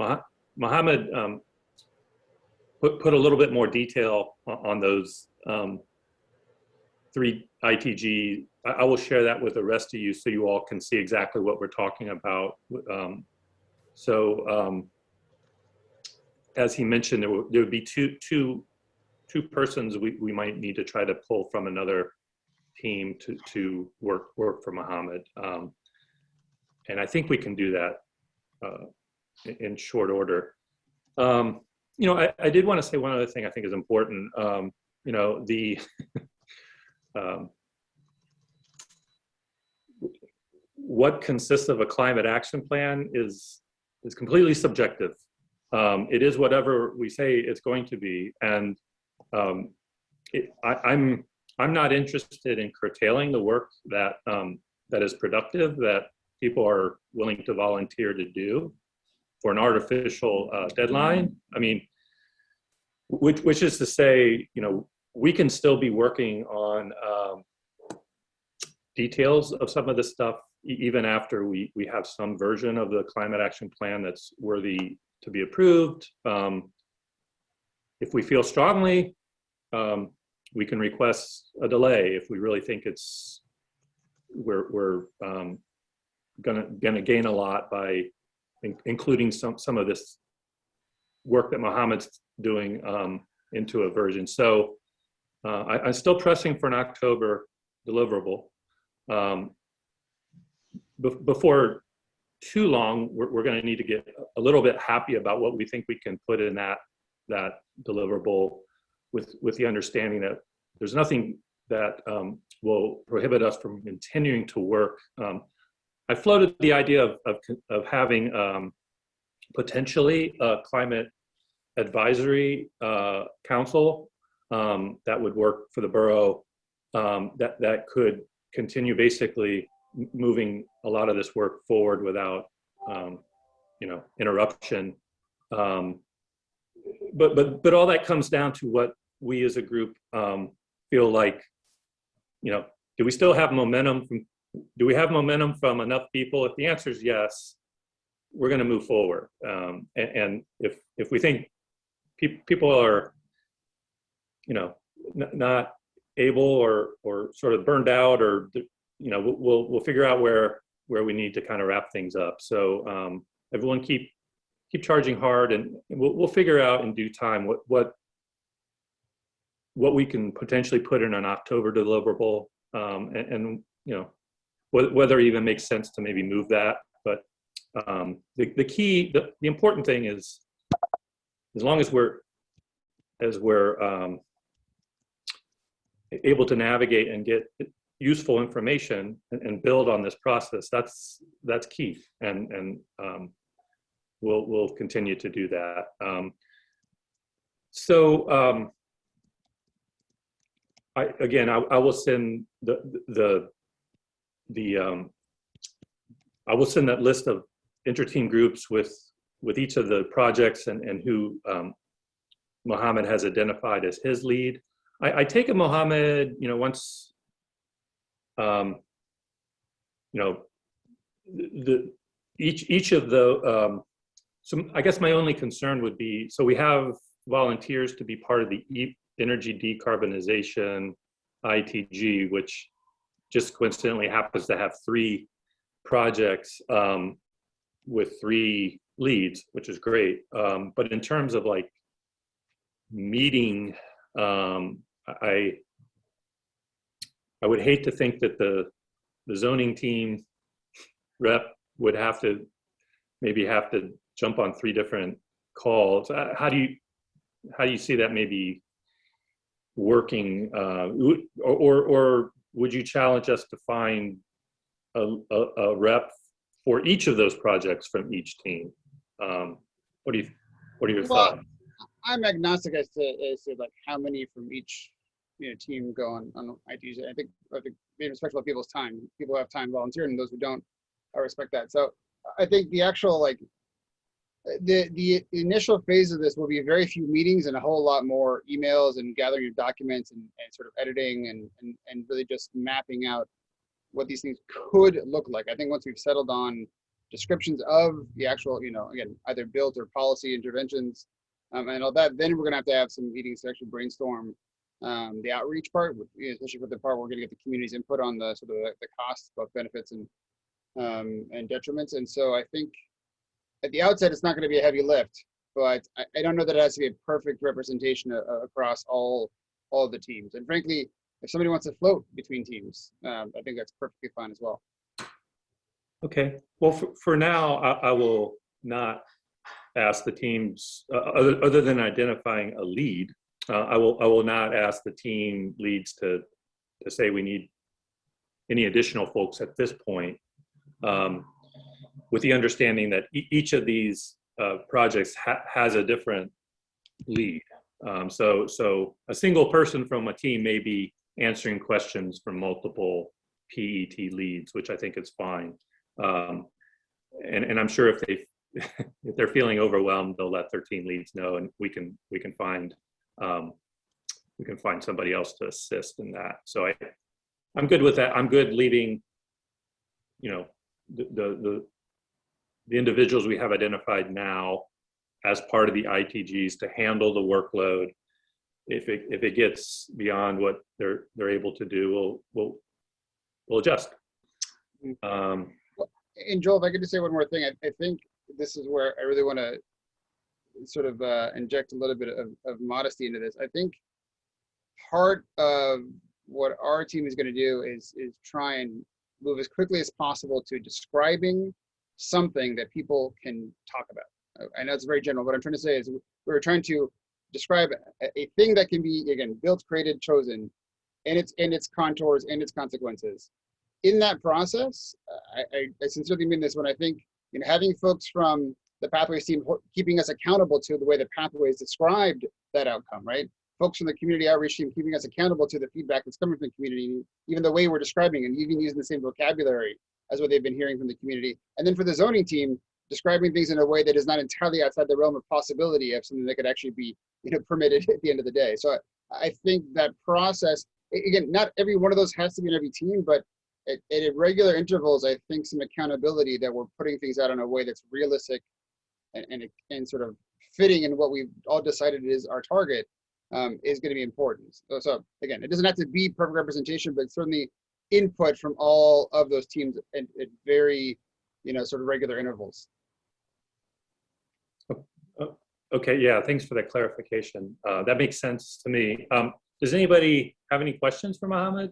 Mohammed put a little bit more detail on those 3 ITG. I will share that with the rest of you so you all can see exactly what we're talking about. As he mentioned, there would be two persons we might need to try to pull from another team to work for Mohammed. And I think we can do that in short order. You know, I did want to say one other thing I think is important. You know, the what consists of a climate action plan is completely subjective. It is whatever we say it's going to be, and I'm not interested in curtailing the work that is productive, that people are willing to volunteer to do for an artificial deadline. I mean, which is to say, you know, we can still be working on details of some of this stuff even after we have some version of the climate action plan that's worthy to be approved. If we feel strongly, we can request a delay if we really think we're gonna gain a lot by including some of this work that Mohammed's doing into a version. So I'm still pressing for an October deliverable. Before too long, we're going to need to get a little bit happy about what we think we can put in that deliverable, with the understanding that there's nothing that will prohibit us from continuing to work. I floated the idea of having potentially a climate advisory council that would work for the borough, that could continue basically moving a lot of this work forward without interruption. But all that comes down to what we as a group feel like, do we still have momentum do we have momentum from enough people? If the answer is yes, we're going to move forward. And if we think people are, not able or sort of burned out, or we'll figure out where we need to kind of wrap things up. So everyone keep charging hard, and we'll figure out in due time what we can potentially put in an October deliverable, and whether it even makes sense to maybe move that. But the important thing is, as long as we're able to navigate and get useful information and build on this process, that's key, and we'll continue to do that. I will send I will send that list of interteam groups with each of the projects and who Mohammed has identified as his lead. I take it Mohammed, once, each of the, so I guess my only concern would be, so we have volunteers to be part of the energy decarbonization ITG, which just coincidentally happens to have 3 projects with 3 leads, which is great. But in terms of like meeting, I would hate to think that the zoning team rep would maybe have to jump on 3 different calls. How do you see that maybe working, or would you challenge us to find a rep for each of those projects from each team? What are your thoughts? I'm agnostic as to like how many from each team go on ITs. I think being respectful of people's time. People have time volunteering, and those who don't, I respect that. So I think the actual the initial phase of this will be very few meetings and a whole lot more emails and gathering of documents and sort of editing and really just mapping out what these things could look like. I think once we've settled on descriptions of the actual, again, either built or policy interventions and all that, then we're going to have some meetings to actually brainstorm the outreach part, especially for the part where we're going to get the community's input on the sort of the costs, both benefits and detriments. And so I think at the outset, it's not going to be a heavy lift, but I don't know that it has to be a perfect representation across all the teams. And frankly, if somebody wants to float between teams, I think that's perfectly fine as well. Okay. Well, for now, I will not ask the teams, other than identifying a lead, I will not ask the team leads to say we need any additional folks at this point, with the understanding that each of these projects has a different lead. So a single person from a team may be answering questions from multiple PET leads, which I think is fine. And I'm sure if they're feeling overwhelmed, they'll let their team leads know, and we can find we can find somebody else to assist in that. So I'm good with that. I'm good leaving, you know, the individuals we have identified now as part of the ITGs to handle the workload. If it gets beyond what they're able to do, we'll adjust. And Joel, if I could just say one more thing, I think this is where I really want to sort of inject a little bit of modesty into this. I think part of what our team is going to do is try and move as quickly as possible to describing something that people can talk about. I know it's very general. What I'm trying to say is we're trying to describe a thing that can be, again, built, created, chosen, and its contours and its consequences. In that process, I sincerely mean this when I think, you know, having folks from the Pathways team keeping us accountable to the way the Pathways described that outcome, right? Folks from the community outreach team keeping us accountable to the feedback that's coming from the community, even the way we're describing and even using the same vocabulary as what they've been hearing from the community. And then for the zoning team, describing things in a way that is not entirely outside the realm of possibility of something that could actually be, you know, permitted at the end of the day. So I think that process, again, not every one of those has to be in every team, but at regular intervals, I think some accountability that we're putting things out in a way that's realistic and sort of fitting in what we've all decided is our target is going to be important. So again, it doesn't have to be perfect representation, but certainly input from all of those teams at very, you know, sort of regular intervals. Okay, yeah, thanks for that clarification. That makes sense to me. Does anybody have any questions for Mohammed?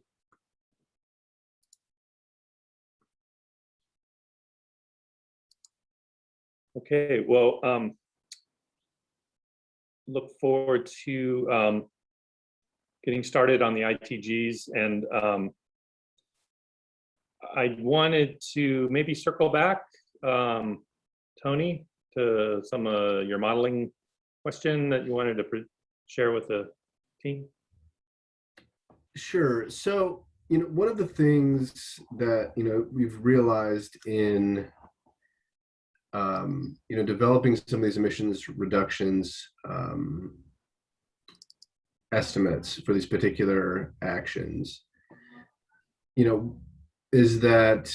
Okay, well, look forward to getting started on the ITGs, and I wanted to maybe circle back, Tony, to some of your modeling question that you wanted to share with the team. Sure. So, you know, one of the things that, you know, we've realized in you know, developing some of these emissions reductions estimates for these particular actions, you know, is that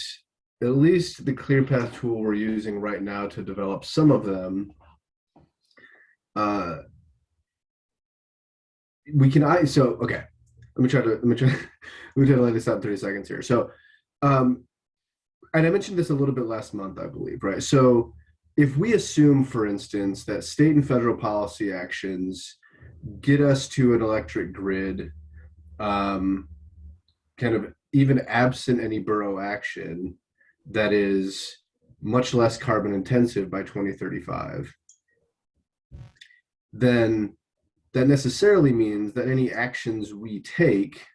at least the ClearPath tool we're using right now to develop some of them, we can, okay, let me try to lay this out in 30 seconds here. So, and I mentioned this a little bit last month, I believe, right? So if we assume, for instance, that state and federal policy actions get us to an electric grid, kind of even absent any borough action, that is much less carbon intensive by 2035, then that necessarily means that any actions we take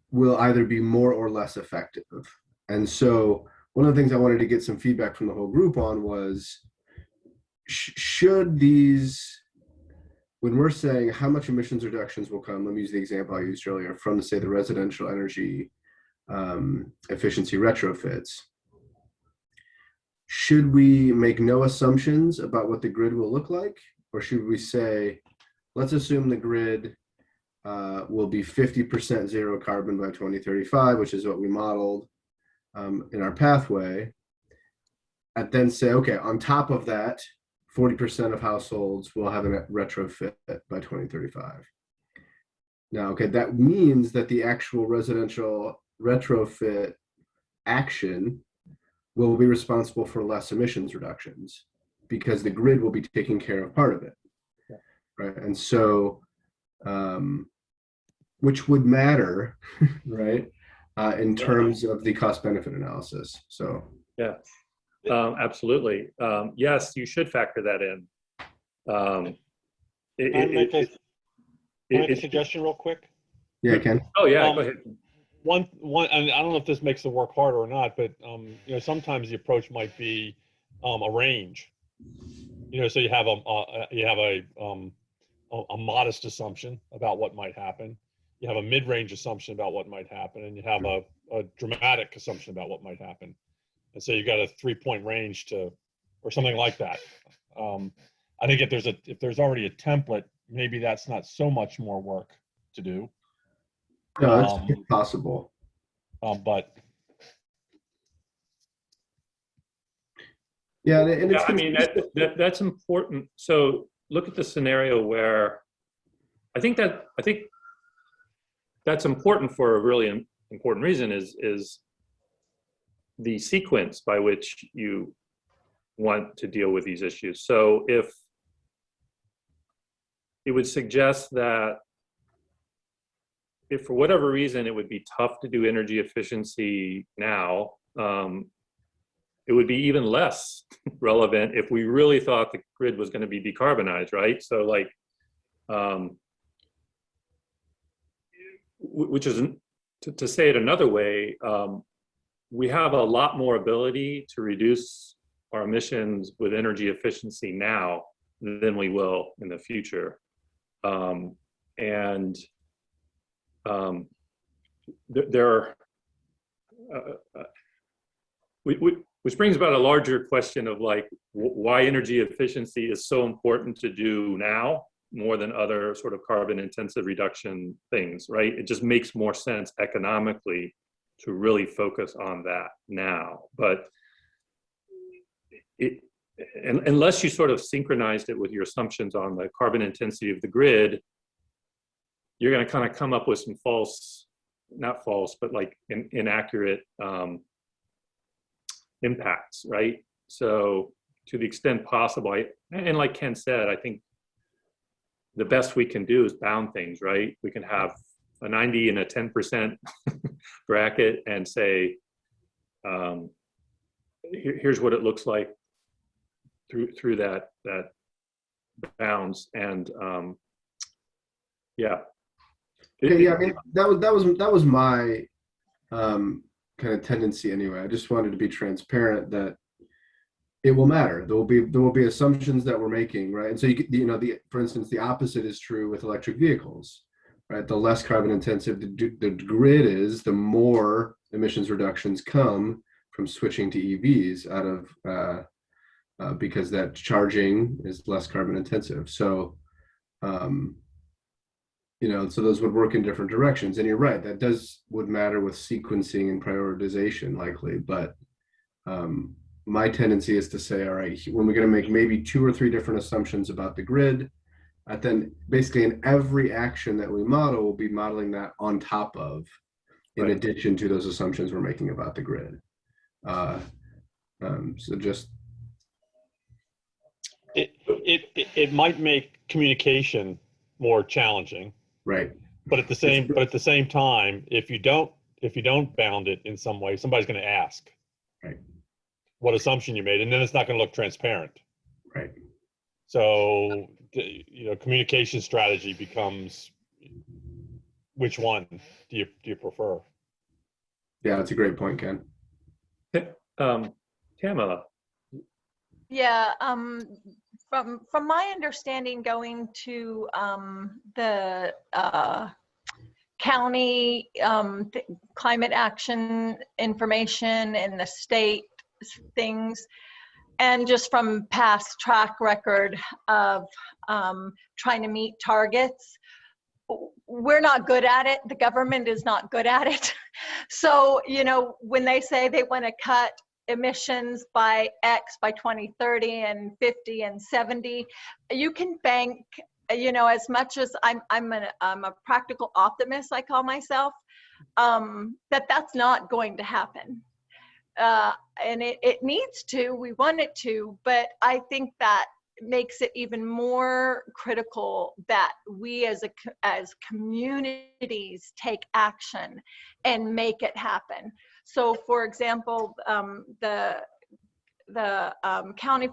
will either be more or less effective. And so one of the things I wanted to get some feedback from the whole group on was, should these, when we're saying how much emissions reductions will come, let me use the example I used earlier from, say, the residential energy efficiency retrofits, should we make no assumptions about what the grid will look like? Or should we say, let's assume the grid will be 50% zero carbon by 2035, which is what we modeled in our pathway, and then say, okay, on top of that, 40% of households will have a retrofit by 2035. Now, okay, that means that the actual residential retrofit action will be responsible for less emissions reductions because the grid will be taking care of part of it, yeah. Right? And so, which would matter, right? In terms of the cost benefit analysis. So yeah, absolutely. Yes, you should factor that in. Can I make a suggestion real quick? Yeah, I can. Oh yeah, go ahead. One, and I don't know if this makes the work harder or not, but you know, sometimes the approach might be a range. You know, so you have a modest assumption about what might happen. You have a mid-range assumption about what might happen, and you have a dramatic assumption about what might happen. And so you've got a 3-point range or something like that. I think if there's already a template, maybe that's not so much more work to do. No, that's Um, possible. But Yeah, and it's Yeah, I mean, that's important. So look at the scenario where I think that's important for a really important reason is the sequence by which you want to deal with these issues. So if it would suggest that if for whatever reason it would be tough to do energy efficiency now, it would be even less relevant if we really thought the grid was going to be decarbonized, right? So like, which is, to say it another way, we have a lot more ability to reduce our emissions with energy efficiency now than we will in the future. Which brings about a larger question of like why energy efficiency is so important to do now more than other sort of carbon intensive reduction things, right? It just makes more sense economically to really focus on that now. But unless you sort of synchronized it with your assumptions on the carbon intensity of the grid, you're going to kind of come up with some not false, but like inaccurate impacts, right? So to the extent possible, and like Ken said, I think the best we can do is bound things, right? We can have a 90 and a 10% bracket and say, here's what it looks like through that bounds. And yeah. Yeah, I mean, that was my kind of tendency anyway. I just wanted to be transparent that it will matter. There will be assumptions that we're making, right? And so for instance, the opposite is true with electric vehicles, right? The less carbon intensive the grid is, the more emissions reductions come from switching to EVs out of because that charging is less carbon intensive. So so those would work in different directions. And you're right, that would matter with sequencing and prioritization likely. But my tendency is to say, all right, when we're going to make maybe 2 or 3 different assumptions about the grid, then basically in every action that we model, we'll be modeling that on top of, in addition to those assumptions we're making about the grid. So just. It might make communication more challenging. Right. But at the same time, if you don't bound it in some way, somebody's going to ask, right, what assumption you made, and then it's not going to look transparent. Right. So communication strategy becomes, which one do you prefer? Yeah, that's a great point, Ken. Tamara. Yeah, from my understanding, going to the county climate action information and the state things, and just from past track record of trying to meet targets, we're not good at it. The government is not good at it. So, when they say they want to cut emissions by X by 2030 and 50 and 70, you can bank, as much as I'm a practical optimist, I call myself, that's not going to happen. And it needs to, we want it to, but I think that makes it even more critical that we as communities take action and make it happen. So, for example, the county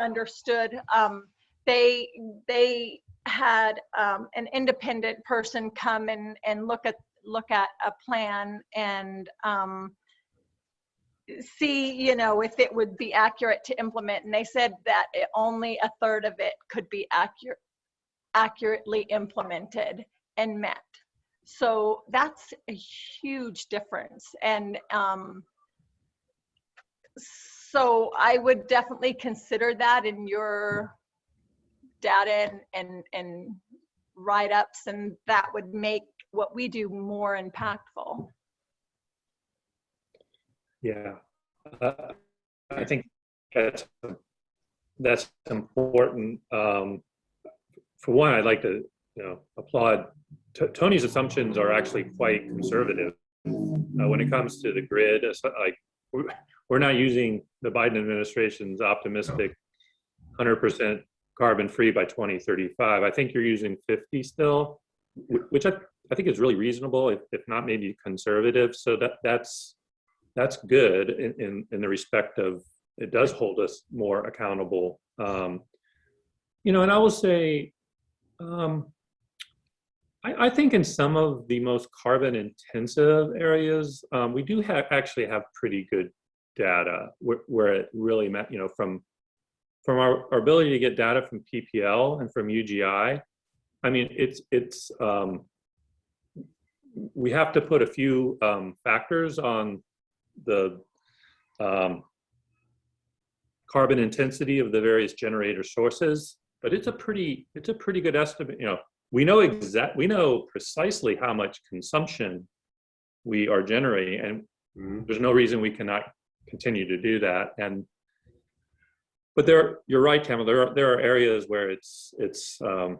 understood. They had an independent person come and look at a plan and see, if it would be accurate to implement. And they said that only a third of it could be accurately implemented and met. So that's a huge difference. And so I would definitely consider that in your data and write-ups, and that would make what we do more impactful. Yeah, I think that's important. For one, I'd like to applaud Tony's assumptions are actually quite conservative when it comes to the grid. Like we're not using the Biden administration's optimistic 100% carbon free by 2035. I think you're using 50 still, which I think is really reasonable, if not maybe conservative. So that's good in the respect of it does hold us more accountable. And I will say, I think in some of the most carbon intensive areas, we do actually have pretty good data where it really met, from our ability to get data from PPL and from UGI. I mean, it's we have to put a few factors on the carbon intensity of the various generator sources, but it's a pretty good estimate. We know precisely how much consumption we are generating, and there's no reason we cannot continue to do that. But you're right, Tamara. There are areas where it's a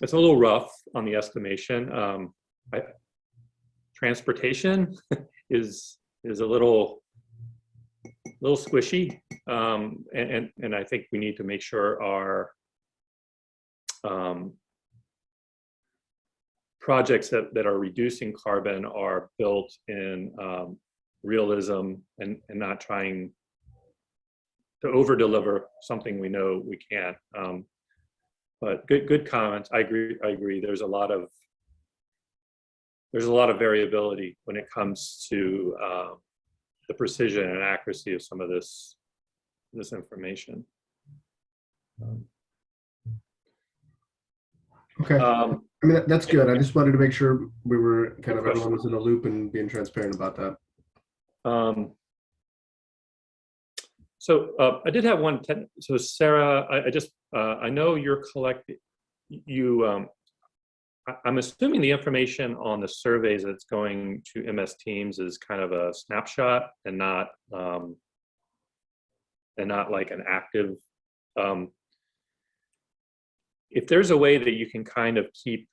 little rough on the estimation. Transportation is a little squishy, and I think we need to make sure our projects that are reducing carbon are built in realism and not trying to over deliver something we know we can't. But good comments. I agree. There's a lot of variability when it comes to the precision and accuracy of some of this information. Okay. I mean, that's good. I just wanted to make sure we were everyone was in the loop and being transparent about that. So I did have one. So Sarah, I know you're collecting. I'm assuming the information on the surveys that's going to MS Teams is kind of a snapshot and not like an active. If there's a way that you can kind of keep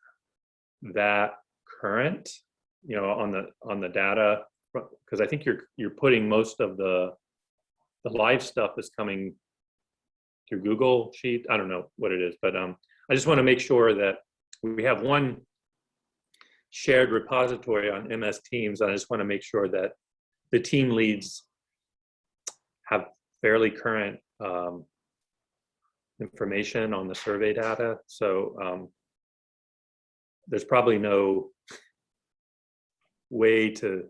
that current, on the data, because I think you're putting most of the live stuff is coming through Google Sheet. I don't know what it is, but I just want to make sure that we have one shared repository on MS Teams. I just want to make sure that the team leads have fairly current information on the survey data. So there's probably no way to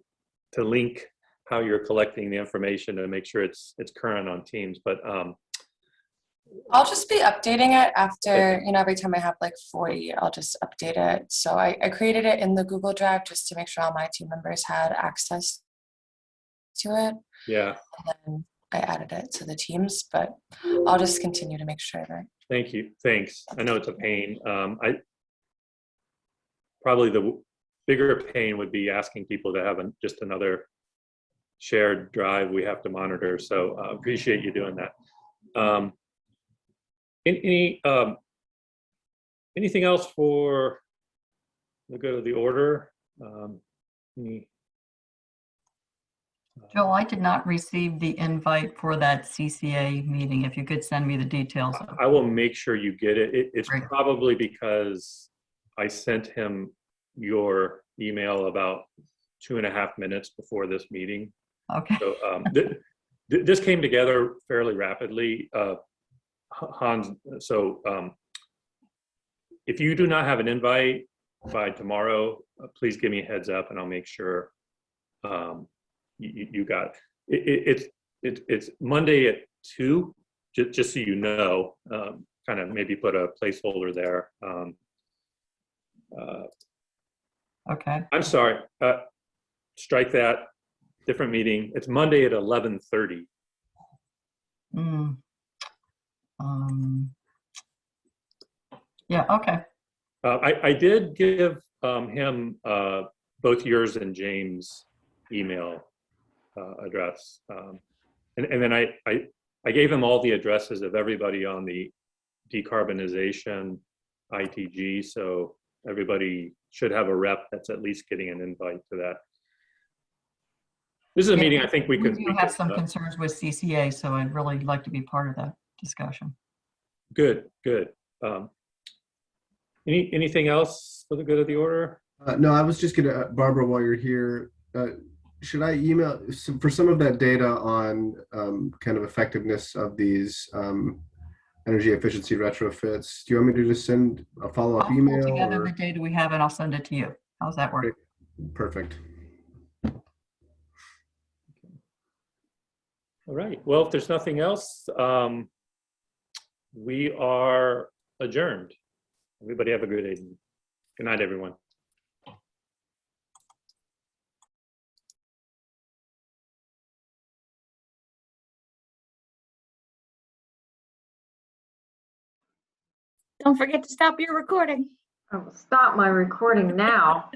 link how you're collecting the information to make sure it's current on Teams, but I'll just be updating it after, every time I have like 40, I'll just update it. So I created it in the Google Drive just to make sure all my team members had access to it. Yeah. And then I added it to the Teams, but I'll just continue to make sure that. Thank you. Thanks. I know it's a pain. Probably the bigger pain would be asking people to have just another shared drive we have to monitor. So appreciate you doing that. Anything else for the good of the order? Joe, I did not receive the invite for that CCA meeting. If you could send me the details. I will make sure you get it. It's Great. probably because I sent him your email about 2.5 minutes before this meeting. Okay. So this came together fairly rapidly. Hans, so if you do not have an invite by tomorrow, please give me a heads up and I'll make sure you got it. It's Monday at 2, just so you know, kind of maybe put a placeholder there. Okay. I'm sorry, strike that, different meeting. It's Monday at 11:30. Yeah, okay. I did give him both yours and James' email address. And then I gave him all the addresses of everybody on the decarbonization ITG, so everybody should have a rep that's at least getting an invite to that. This is a meeting I think we could. We do have some concerns with CCA, so I'd really like to be part of that discussion. Good, good. Anything else for the good of the order? No, I was just gonna, Barbara, while you're here, should I email for some of that data on kind of effectiveness of these energy efficiency retrofits? Do you want me to just send a follow-up I'll pull email? together Or? the data we have and I'll send it to you. How's that work? Perfect. All right. Well, if there's nothing else, we are adjourned. Everybody have a good evening. Good night, everyone. Don't forget to stop your recording. I will stop my recording now.